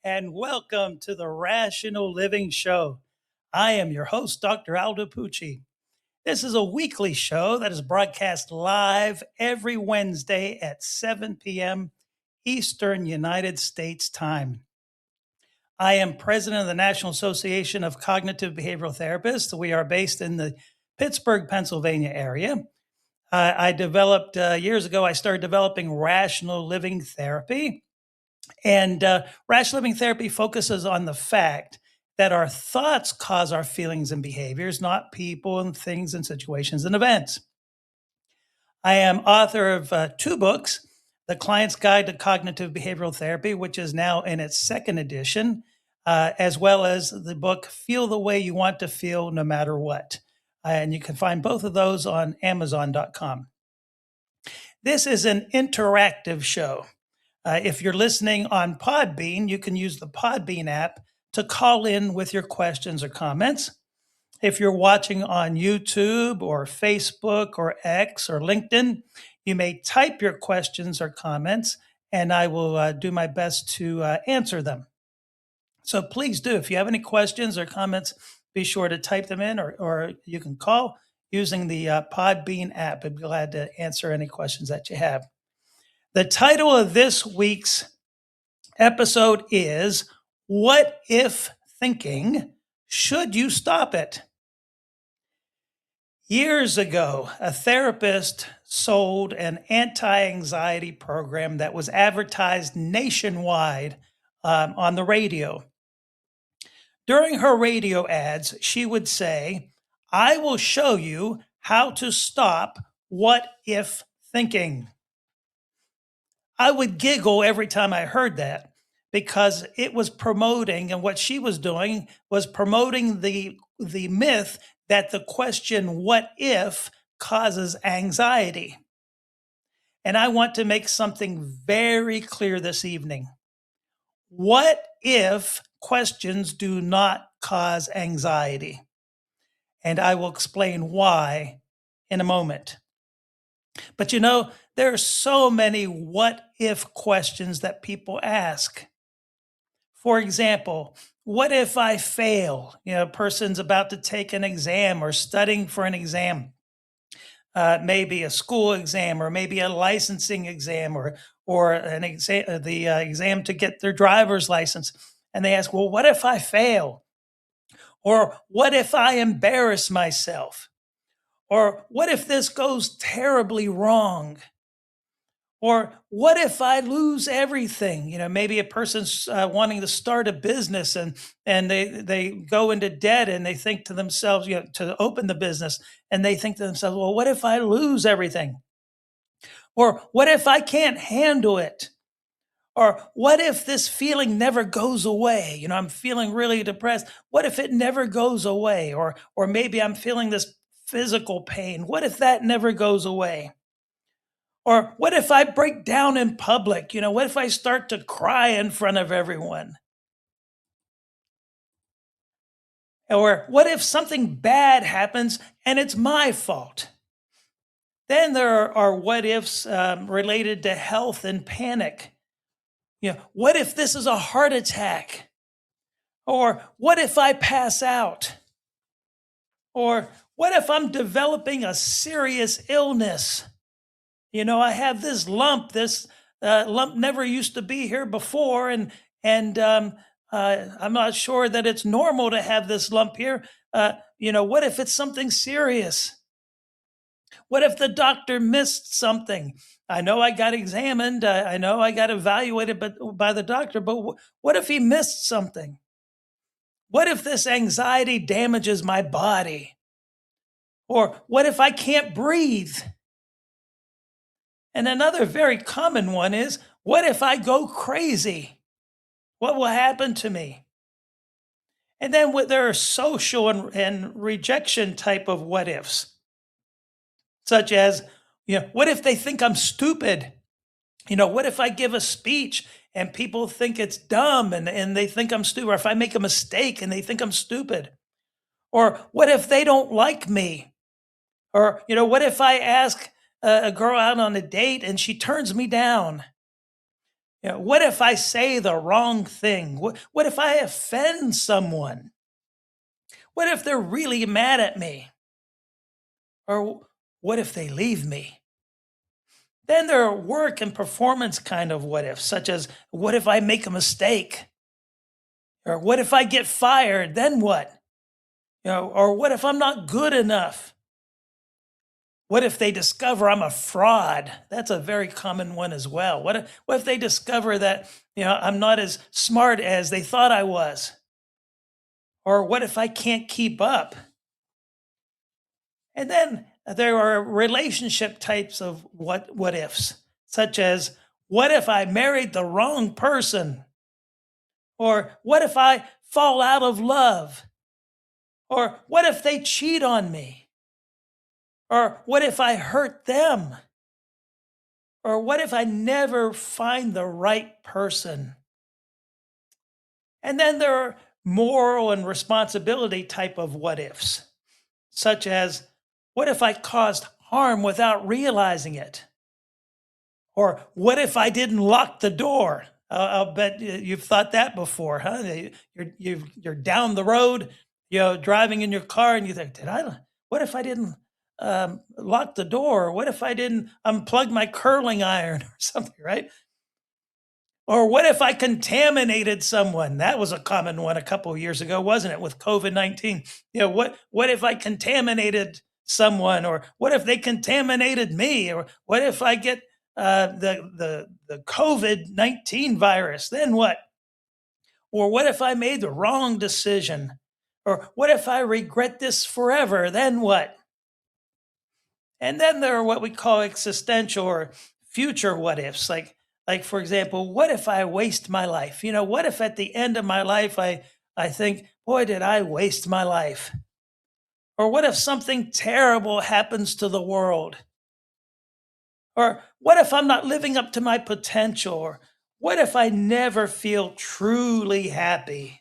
and welcome to the Rational Living Show. I am your host, Dr. Aldo Pucci. This is a weekly show that is broadcast live every Wednesday at 7 p.m. Eastern United States time. I am president of the National Association of Cognitive Behavioral Therapists. We are based in the Pittsburgh, Pennsylvania area. I developed years ago, I started developing rational living therapy. And rational living therapy focuses on the fact that our thoughts cause our feelings and behaviors, not people and things and situations and events. I am author of two books, The Client's Guide to Cognitive Behavioral Therapy, which is now in its second edition, as well as the book Feel the Way You Want to Feel No Matter What. And you can find both of those on Amazon.com. This is an interactive show. If you're listening on Podbean, you can use the Podbean app to call in with your questions or comments. If you're watching on YouTube or Facebook or X or LinkedIn, you may type your questions or comments, and I will do my best to answer them. So please do. If you have any questions or comments, be sure to type them in, or you can call using the Podbean app. I'd be glad to answer any questions that you have. The title of this week's episode is What If Thinking? Should You Stop It? Years ago, a therapist sold an anti-anxiety program that was advertised nationwide on the radio. During her radio ads, she would say, "I will show you how to stop what if thinking." I would giggle every time I heard that because it was promoting, and what she was doing was promoting the myth that the question, what if, causes anxiety. And I want to make something very clear this evening. What if questions do not cause anxiety? And I will explain why in a moment. But you know, there are so many what if questions that people ask. For example, what if I fail? A person's about to take an exam or studying for an exam, maybe a school exam or maybe a licensing exam or an exam, the exam to get their driver's license. And they ask, well, what if I fail? Or what if I embarrass myself? Or what if this goes terribly wrong? Or what if I lose everything? Maybe a person's wanting to start a business and they go into debt and they think to themselves, to open the business, and they think to themselves, well, what if I lose everything? Or what if I can't handle it? Or what if this feeling never goes away? I'm feeling really depressed. What if it never goes away? Or maybe I'm feeling this physical pain. What if that never goes away? Or what if I break down in public? What if I start to cry in front of everyone? Or what if something bad happens and it's my fault? Then there are what ifs related to health and panic. What if this is a heart attack? Or what if I pass out? Or what if I'm developing a serious illness? I have this lump. This lump never used to be here before, and I'm not sure that it's normal to have this lump here. What if it's something serious? What if the doctor missed something? I know I got examined. I know I got evaluated by the doctor, but what if he missed something? What if this anxiety damages my body? Or what if I can't breathe? And another very common one is, what if I go crazy? What will happen to me? And then there are social and rejection type of what ifs, such as, what if they think I'm stupid? What if I give a speech and people think it's dumb and they think I'm stupid? Or if I make a mistake and they think I'm stupid? Or what if they don't like me? Or, what if I ask a girl out on a date and she turns me down? What if I say the wrong thing? What if I offend someone? What if they're really mad at me? Or what if they leave me? Then there are work and performance kind of what ifs, such as what if I make a mistake? Or what if I get fired? Then what? Or what if I'm not good enough? What if they discover I'm a fraud? That's a very common one as well. What if they discover that I'm not as smart as they thought I was? Or what if I can't keep up? And then there are relationship types of what ifs, such as what if I married the wrong person? Or what if I fall out of love? Or what if they cheat on me? Or what if I hurt them? Or what if I never find the right person? And then there are moral and responsibility type of what ifs, such as what if I caused harm without realizing it? Or what if I didn't lock the door? I'll bet you've thought that before, huh? You're down the road, driving in your car, and you think, what if I didn't lock the door? What if I didn't unplug my curling iron or something, right? Or what if I contaminated someone? That was a common one a couple of years ago, wasn't it, with COVID-19? What if I contaminated someone? Or what if they contaminated me? Or what if I get the COVID-19 virus? Then what? Or what if I made the wrong decision? Or what if I regret this forever? Then what? And then there are what we call existential or future what ifs, like for example, what if I waste my life? What if at the end of my life I think, boy, did I waste my life? Or what if something terrible happens to the world? Or what if I'm not living up to my potential? Or what if I never feel truly happy?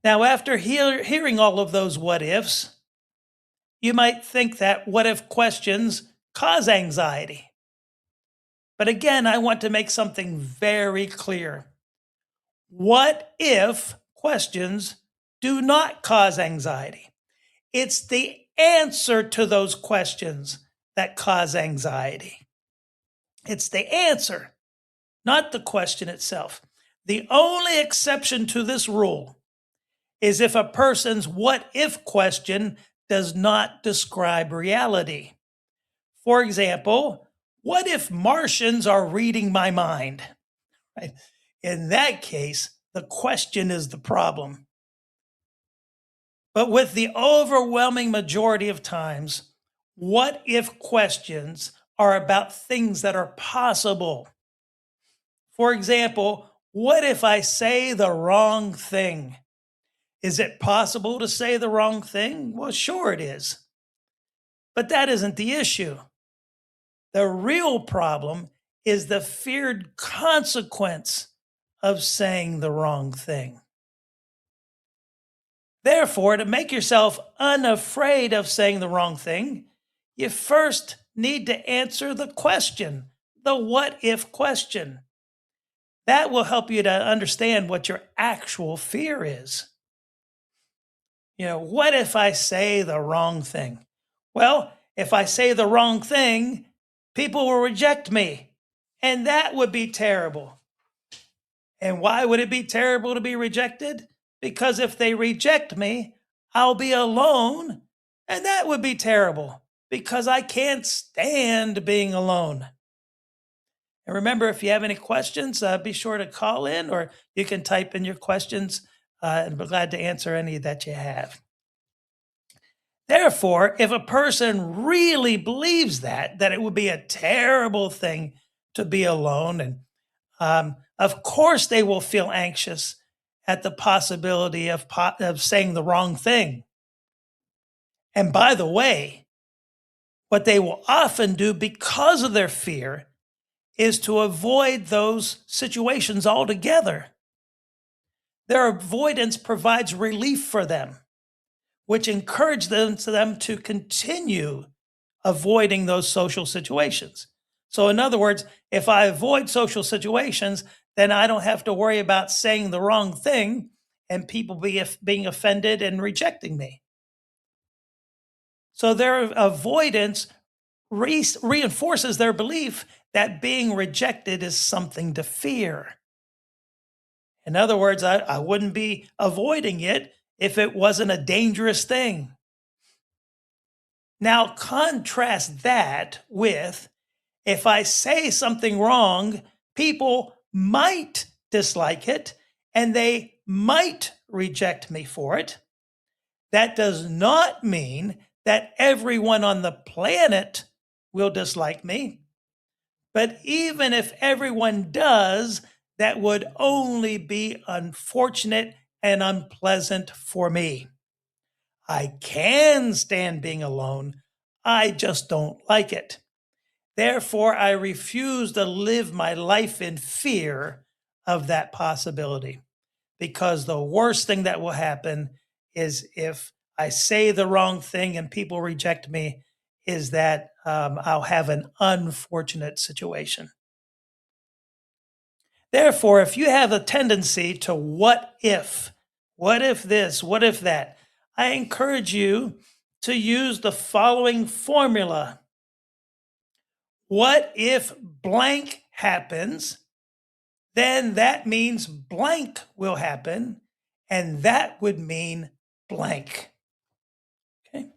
Now, after hearing all of those what ifs, you might think that what if questions cause anxiety. But again, I want to make something very clear. What if questions do not cause anxiety? It's the answer to those questions that cause anxiety. It's the answer, not the question itself. The only exception to this rule is if a person's what if question does not describe reality. For example, what if Martians are reading my mind? Right? In that case, the question is the problem. But with the overwhelming majority of times, what if questions are about things that are possible. For example, what if I say the wrong thing? Is it possible to say the wrong thing? Well, sure it is. But that isn't the issue. The real problem is the feared consequence of saying the wrong thing. Therefore, to make yourself unafraid of saying the wrong thing, you first need to answer the question, the what if question. That will help you to understand what your actual fear is. What if I say the wrong thing? Well, if I say the wrong thing, people will reject me, and that would be terrible. And why would it be terrible to be rejected? Because if they reject me, I'll be alone, and that would be terrible because I can't stand being alone. And remember, if you have any questions, be sure to call in or you can type in your questions and be glad to answer any that you have. Therefore, if a person really believes that it would be a terrible thing to be alone, and of course they will feel anxious at the possibility of saying the wrong thing. And by the way, what they will often do because of their fear is to avoid those situations altogether. Their avoidance provides relief for them, which encourages them to continue avoiding those social situations. So, in other words, if I avoid social situations, then I don't have to worry about saying the wrong thing and people being offended and rejecting me. So, their avoidance reinforces their belief that being rejected is something to fear. In other words, I wouldn't be avoiding it if it wasn't a dangerous thing. Now, contrast that with if I say something wrong, people might dislike it and they might reject me for it. That does not mean that everyone on the planet will dislike me. But even if everyone does, that would only be unfortunate and unpleasant for me. I can stand being alone. I just don't like it. Therefore, I refuse to live my life in fear of that possibility because the worst thing that will happen is if I say the wrong thing and people reject me, is that I'll have an unfortunate situation. Therefore, if you have a tendency to what if this, what if that, I encourage you to use the following formula. What if blank happens? Then that means blank will happen, and that would mean blank. Okay.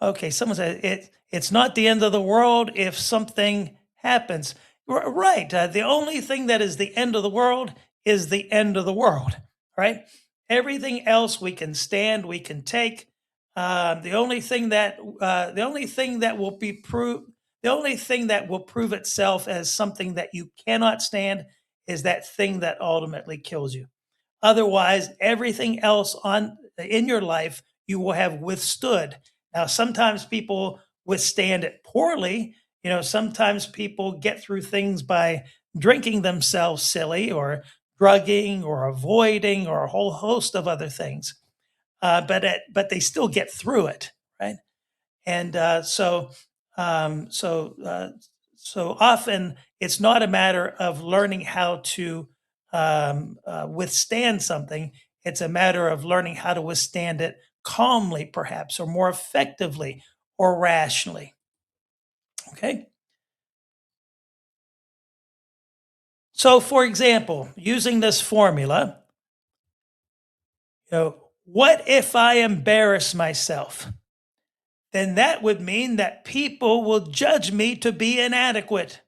Okay. Someone said it's not the end of the world if something happens. Right. The only thing that is the end of the world is the end of the world. Right. Everything else we can stand, we can take. The only thing that will be proved, the only thing that will prove itself as something that you cannot stand is that thing that ultimately kills you. Otherwise, everything else on in your life you will have withstood. Now, sometimes people withstand it poorly. Sometimes people get through things by drinking themselves silly or drugging or avoiding or a whole host of other things. But they still get through it, right? And um, so uh, so often it's not a matter of learning how to withstand something. It's a matter of learning how to withstand it calmly, perhaps, or more effectively, or rationally. Okay. So, for example, using this formula, what if I embarrass myself? Then that would mean that people will judge me to be inadequate.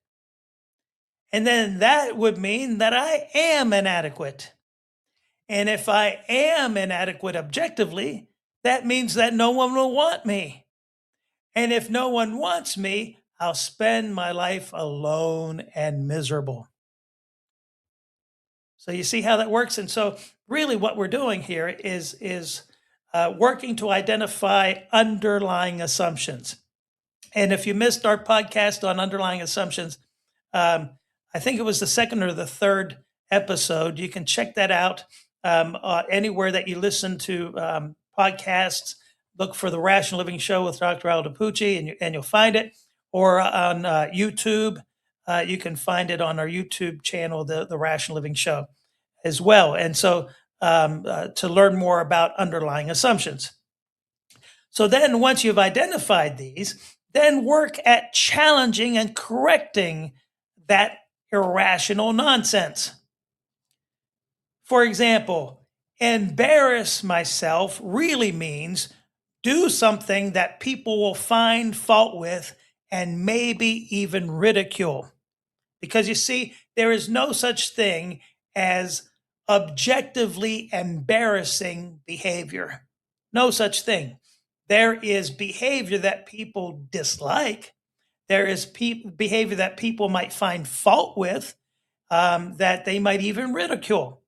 And then that would mean that I am inadequate. And if I am inadequate objectively, that means that no one will want me. And if no one wants me, I'll spend my life alone and miserable. So you see how that works? And so really what we're doing here is working to identify underlying assumptions. And if you missed our podcast on underlying assumptions, um, I think it was the second or the third episode. You can check that out anywhere that you listen to podcasts. Look for the Rational Living Show with Dr. Aldo Pucci, and you'll find it. Or on YouTube, you can find it on our YouTube channel, the Rational Living Show, as well. And so to learn more about underlying assumptions. So then, once you've identified these, then work at challenging and correcting that irrational nonsense. For example, embarrass myself really means do something that people will find fault with and maybe even ridicule. Because you see, there is no such thing as objectively embarrassing behavior. No such thing. There is behavior that people dislike. There is behavior that people might find fault with, that they might even ridicule.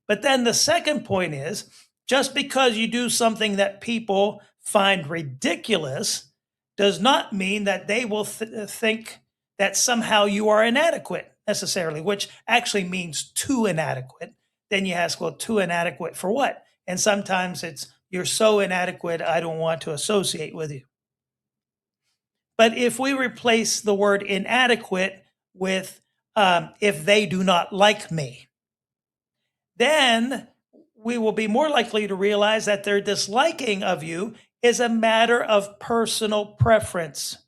But then the second point is just because you do something that people find ridiculous does not mean that they will think that somehow you are inadequate necessarily, which actually means too inadequate. Then you ask, well, too inadequate for what? And sometimes it's you're so inadequate, I don't want to associate with you. But if we replace the word inadequate with if they do not like me, then we will be more likely to realize that their disliking of you is a matter of personal preference.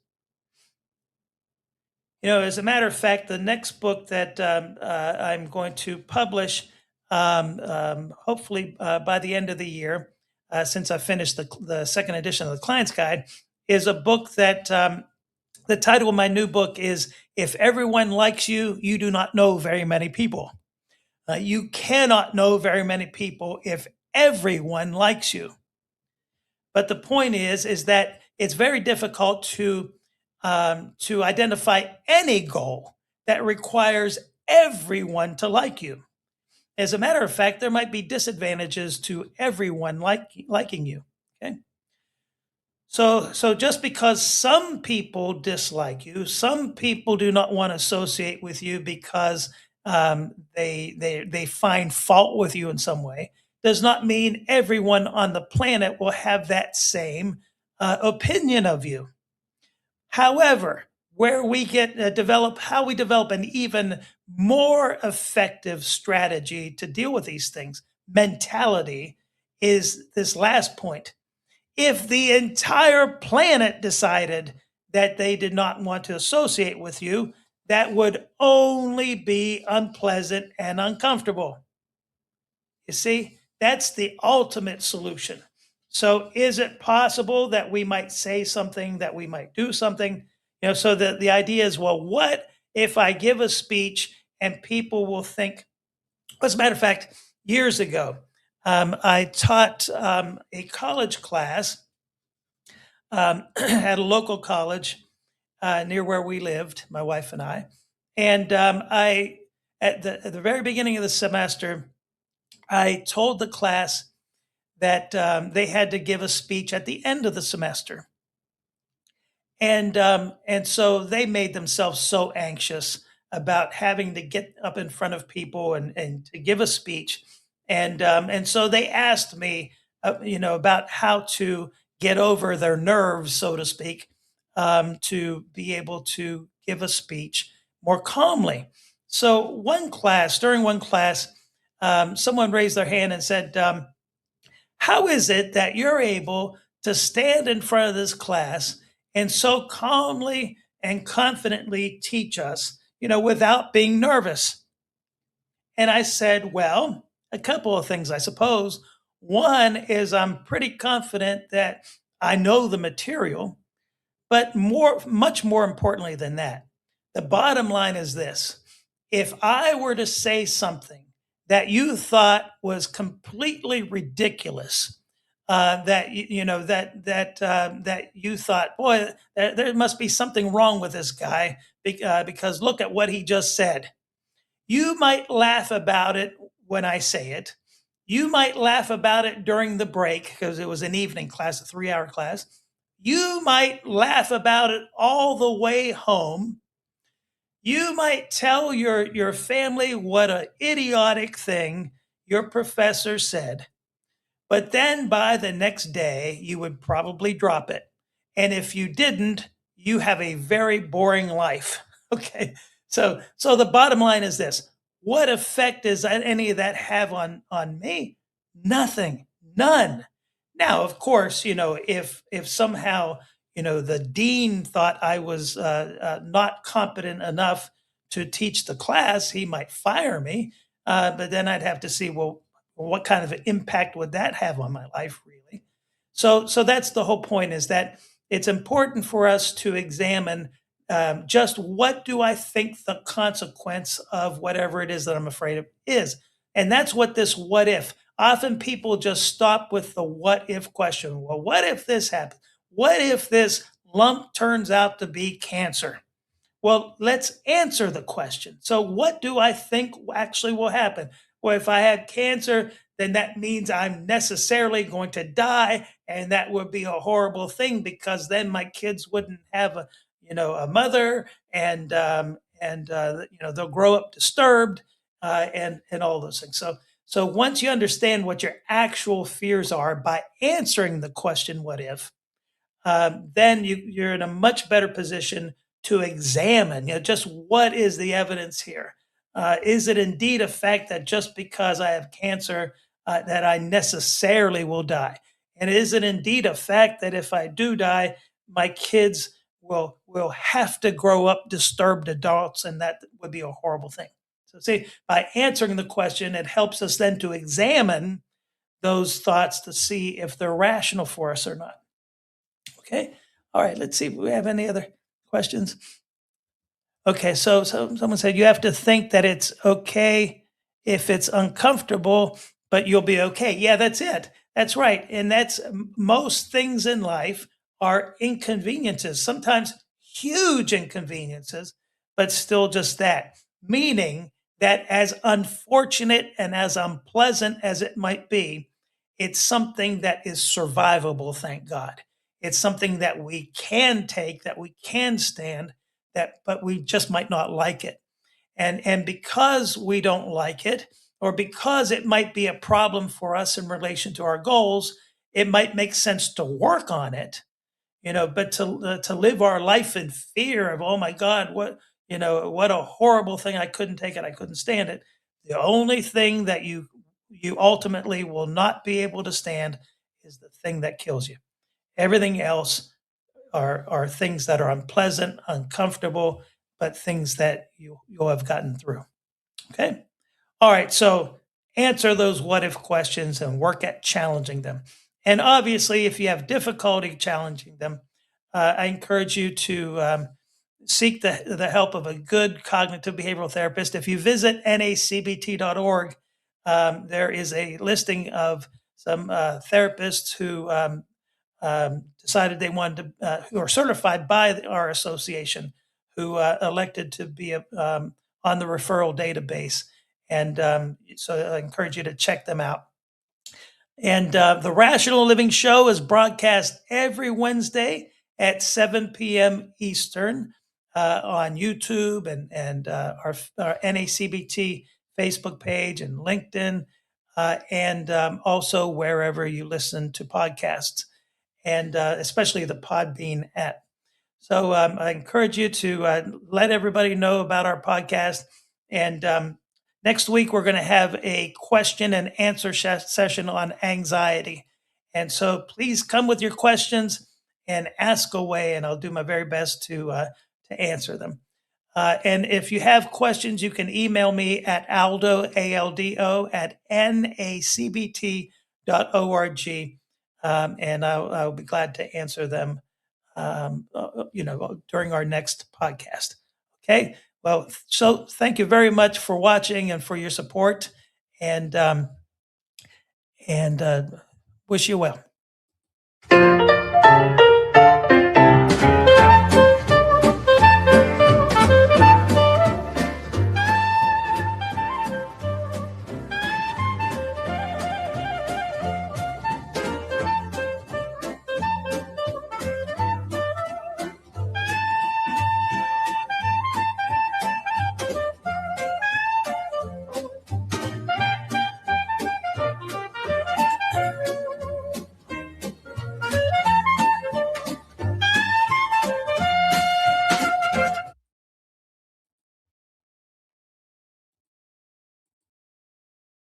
As a matter of fact, the next book that I'm going to publish, hopefully by the end of the year, since I finished the second edition of the Client's Guide, is a book that the title of my new book is If Everyone Likes You, You Do Not Know Very Many People. You cannot know very many people if everyone likes you. But the point is that it's very difficult to identify any goal that requires everyone to like you. As a matter of fact, there might be disadvantages to everyone liking you. Okay. So just because some people dislike you, some people do not want to associate with you because they find fault with you in some way, does not mean everyone on the planet will have that same opinion of you. However, where we get develop how we develop an even more effective strategy to deal with these things, mentality, is this last point. If the entire planet decided that they did not want to associate with you, that would only be unpleasant and uncomfortable. You see, that's the ultimate solution. So, is it possible that we might say something, that we might do something? So the idea is, well, what if I give a speech and people will think, as a matter of fact, years ago, I taught a college class at a local college near where we lived, my wife and I. And at the very beginning of the semester, I told the class that they had to give a speech at the end of the semester. And so they made themselves so anxious about having to get up in front of people and to give a speech. And so they asked me, about how to get over their nerves, so to speak, to be able to give a speech more calmly. So during one class, someone raised their hand and said, how is it that you're able to stand in front of this class and so calmly and confidently teach us, without being nervous? And I said, well, a couple of things, I suppose. One is I'm pretty confident that I know the material, but much more importantly than that, the bottom line is this. If I were to say something that you thought was completely ridiculous, that that you thought, boy, there must be something wrong with this guy because look at what he just said. You might laugh about it when I say it. You might laugh about it during the break because it was an evening class, a 3-hour class. You might laugh about it all the way home. You might tell your family what an idiotic thing your professor said. But then by the next day, you would probably drop it. And if you didn't, you have a very boring life. Okay. So the bottom line is this. What effect does any of that have on me? Nothing. None. Now, of course, if somehow, the dean thought I was not competent enough to teach the class, he might fire me. But then I'd have to see, well, what kind of an impact would that have on my life, really? So that's the whole point, is that it's important for us to examine just what do I think the consequence of whatever it is that I'm afraid of is. And that's what this what if. Often people just stop with the what if question. Well, what if this happens? What if this lump turns out to be cancer? Well, let's answer the question. So, what do I think actually will happen? Well, if I have cancer, then that means I'm necessarily going to die, and that would be a horrible thing because then my kids wouldn't have a mother, and they'll grow up disturbed, and all those things. So once you understand what your actual fears are by answering the question, what if? then you're in a much better position to examine, just what is the evidence here? Is it indeed a fact that just because I have cancer, that I necessarily will die? And is it indeed a fact that if I do die, my kids will have to grow up disturbed adults, and that would be a horrible thing. So, see, by answering the question, it helps us then to examine those thoughts to see if they're rational for us or not. Okay. All right. Let's see if we have any other questions. Okay. So someone said you have to think that it's okay if it's uncomfortable, but you'll be okay. Yeah, that's it. That's right. And that's most things in life are inconveniences, sometimes huge inconveniences, but still just that. Meaning that as unfortunate and as unpleasant as it might be, it's something that is survivable, thank God. It's something that we can take, that we can stand, that but we just might not like it. And because we don't like it, or because it might be a problem for us in relation to our goals, it might make sense to work on it, but to live our life in fear of, oh my God, what a horrible thing, I couldn't take it, I couldn't stand it. The only thing that you ultimately will not be able to stand is the thing that kills you. Everything else are things that are unpleasant, uncomfortable, but things that you'll have gotten through. Okay. All right. So answer those what if questions and work at challenging them. And obviously, if you have difficulty challenging them, I encourage you to seek the help of a good cognitive behavioral therapist. If you visit nacbt.org, there is a listing of some therapists who decided they wanted to, who are certified by our association, who elected to be on the referral database. And so I encourage you to check them out. And the Rational Living Show is broadcast every Wednesday at 7 p.m. Eastern on YouTube and our NACBT Facebook page and LinkedIn, and also wherever you listen to podcasts, and especially the Podbean app. So I encourage you to let everybody know about our podcast. And next week, we're going to have a question and answer session on anxiety. And so please come with your questions and ask away, and I'll do my very best to answer them. And if you have questions, you can email me at Aldo, ALDO, at nacbt.org. And I'll be glad to answer them, during our next podcast. Okay. Well, so thank you very much for watching and for your support, and and wish you well.